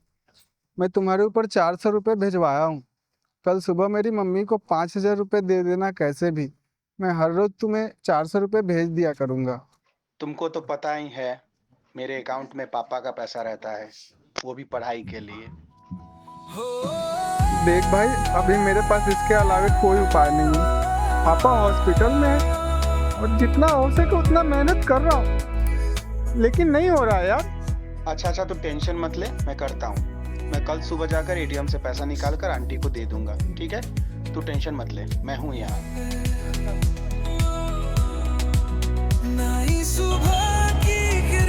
मैं तुम्हारे ऊपर 400 रुपये भिजवाया हूँ। कल सुबह मेरी मम्मी को 5,000 रुपये दे देना कैसे भी। मैं हर रोज तुम्हें 400 रुपये भेज दिया करूँगा। तुमको तो पता ही है मेरे अकाउंट में पापा का पैसा रहता है, वो भी पढ़ाई के लिए। देख भाई, अभी मेरे पास इसके अलावा कोई उपाय नहीं है। पापा हॉस्पिटल में है और जितना हो सके उतना मेहनत कर रहा हूँ, लेकिन नहीं हो रहा है यार। अच्छा तू टेंशन मत ले, मैं करता हूँ। मैं कल सुबह जाकर एटीएम से पैसा निकाल कर आंटी को दे दूंगा, ठीक है? तू टेंशन मत ले, मैं हूँ यहाँ।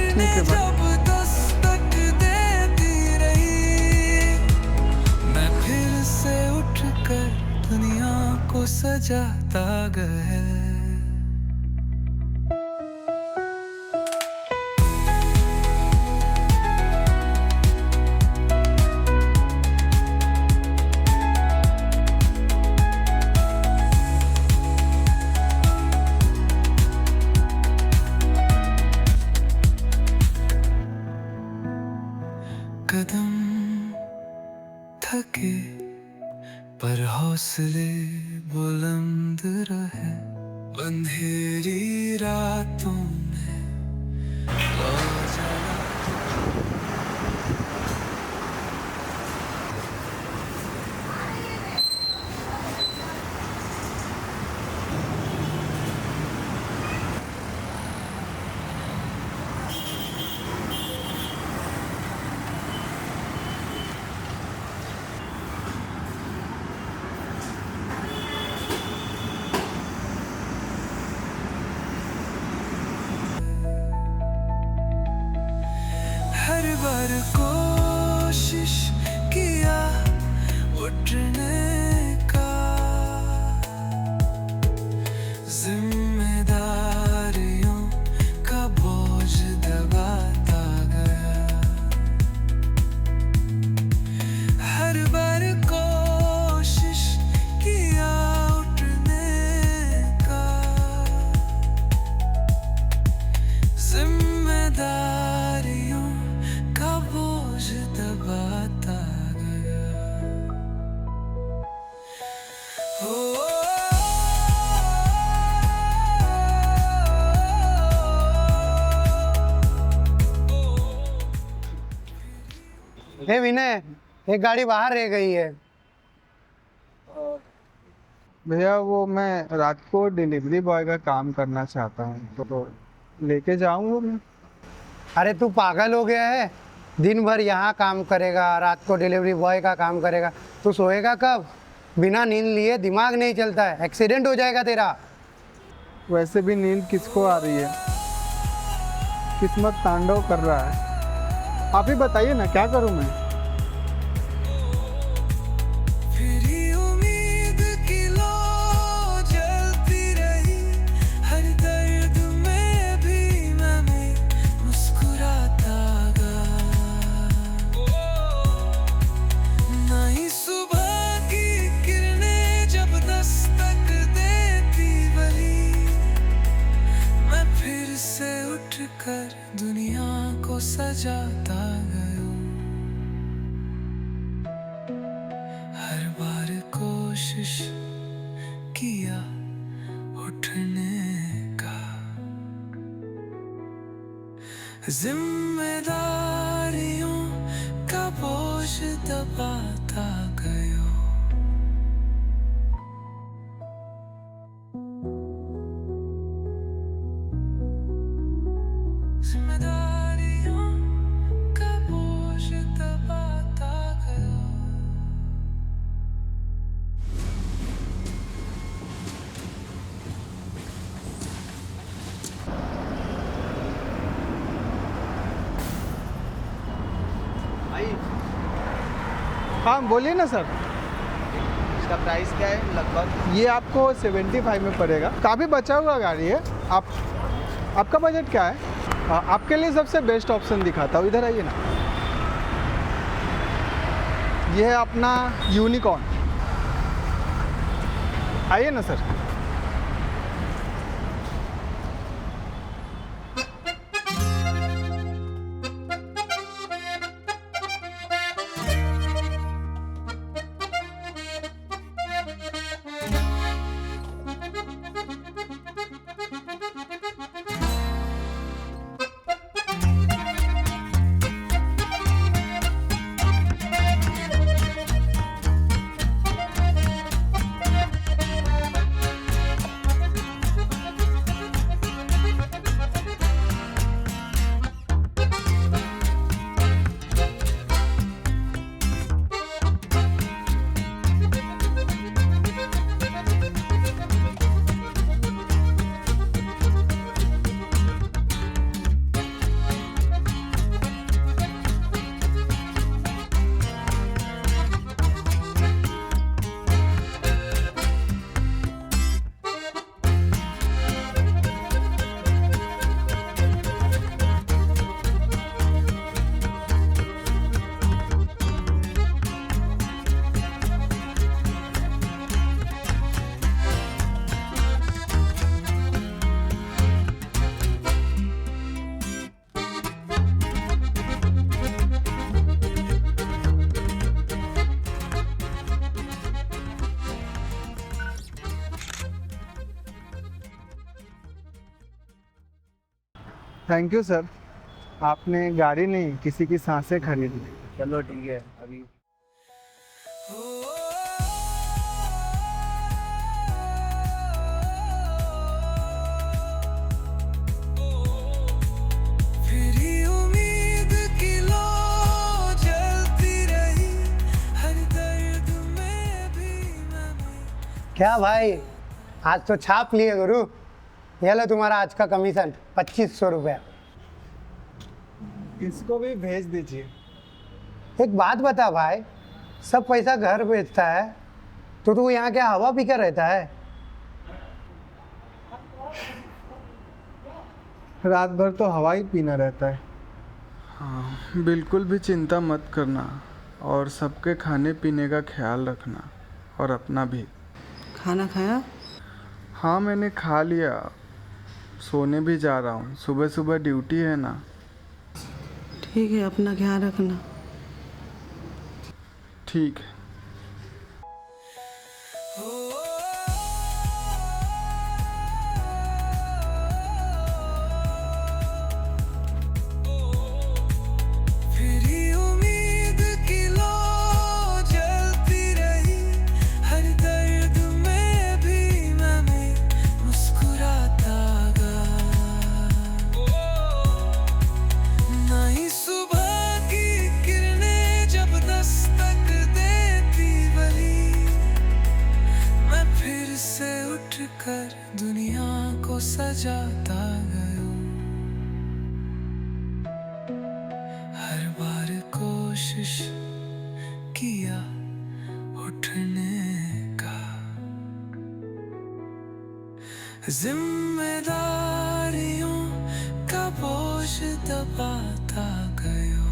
ठीक है भाई। दुनिया को सजाता गया। कदम थके पर हौसले बुलंद रहे, अंधेरी रातों में लो जला। हर बार कोशिश किया उठने का, जिम्मेदारियों का बोझ दबाता गया। हर बार कोशिश किया उठने का, जिम्मेदारियों का बोझ दबाता गया। हे विनय, एक गाड़ी बाहर रह गई है। भैया वो मैं रात को डिलीवरी बॉय का काम करना चाहता हूँ, तो लेके जाऊँ मैं? अरे तू पागल हो गया है? दिन भर यहाँ काम करेगा, रात को डिलीवरी बॉय का काम करेगा, तू सोएगा कब? बिना नींद लिए दिमाग नहीं चलता है, एक्सीडेंट हो जाएगा तेरा। वैसे भी नींद किसको आ रही है, किस्मत तांडव कर रहा है। आप ही बताइए ना, क्या करूँ मैं? फिरी उम्मीद की लो जलती रही, हर दर्द में भी मैं मुस्कुराता गया। नई सुबह की किरणें जब दस्तक देती वही, मैं फिर से उठकर दुनिया को सजाता गया। हर बार कोशिश किया उठने का, जिम्मेदारियों का बोझ दबाता गया। जिम्मेदारियों का बोझ दबाता गया। हाँ बोलिए ना सर। इसका प्राइस क्या है लगभग? ये आपको 75 में पड़ेगा। काफ़ी बचा हुआ गाड़ी है। आपका बजट क्या है? आपके लिए सबसे बेस्ट ऑप्शन दिखाता हूँ, इधर आइए ना। ये है अपना यूनिकॉर्न, आइए ना सर। थैंक यू सर, आपने गाड़ी नहीं किसी की सांसें खरीद ली। चलो ठीक है अभी। क्या भाई, आज तो छाप लिए गुरु। ये लो तुम्हारा आज का कमीशन 2500 रुपया। इसको भी भेज दीजिए। एक बात बता भाई, सब पैसा घर भेजता है तो तू यहाँ क्या हवा पी कर रहता है? रात भर तो हवा ही पीना रहता है। हाँ, बिल्कुल भी चिंता मत करना और सबके खाने पीने का ख्याल रखना और अपना भी। खाना खाया? हाँ मैंने खा लिया, सोने भी जा रहा हूँ, सुबह सुबह ड्यूटी है ना। ठीक है, अपना ख्याल रखना। ठीक है। कर दुनिया को सजाता गया, हर बार कोशिश किया उठने का, जिम्मेदारियों का बोझ दबाता गया।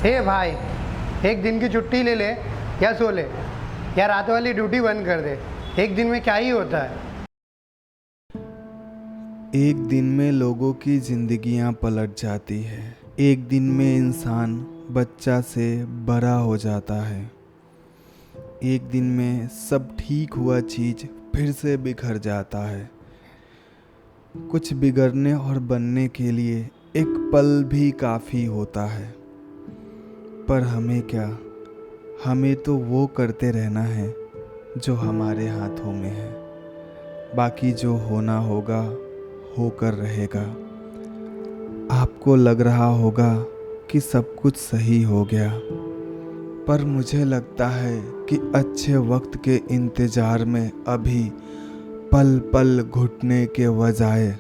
हे भाई, एक दिन की छुट्टी ले ले या सो ले या रात वाली ड्यूटी बंद कर दे। एक दिन में क्या ही होता है। एक दिन में लोगों की जिंदगियां पलट जाती है। एक दिन में इंसान बच्चा से बड़ा हो जाता है। एक दिन में सब ठीक हुआ चीज़ फिर से बिखर जाता है। कुछ बिगड़ने और बनने के लिए एक पल भी काफ़ी होता है। पर हमें क्या, हमें तो वो करते रहना है जो हमारे हाथों में है। बाकी जो होना होगा होकर रहेगा। आपको लग रहा होगा कि सब कुछ सही हो गया, पर मुझे लगता है कि अच्छे वक्त के इंतज़ार में अभी पल पल घुटने के बजाय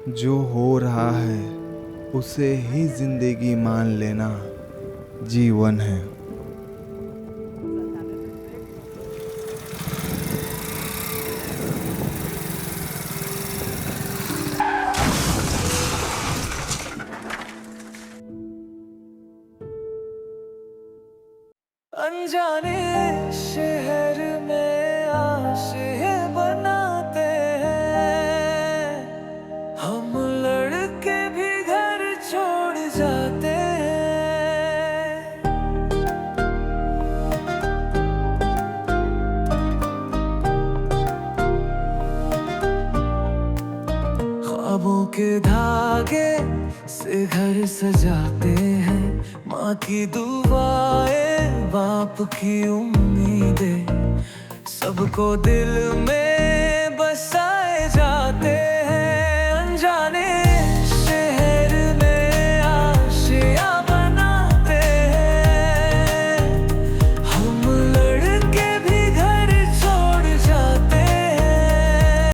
जो हो रहा है उसे ही ज़िंदगी मान लेना जीवन है। अनजाने शहर में आशिक़ बनाते हैं, हम लड़के भी घर छोड़ जाते हैं। ख्वाबों के धागे से घर सजाते हैं, माँ की दुआएं बाप की उम्मीदें, सबको दिल में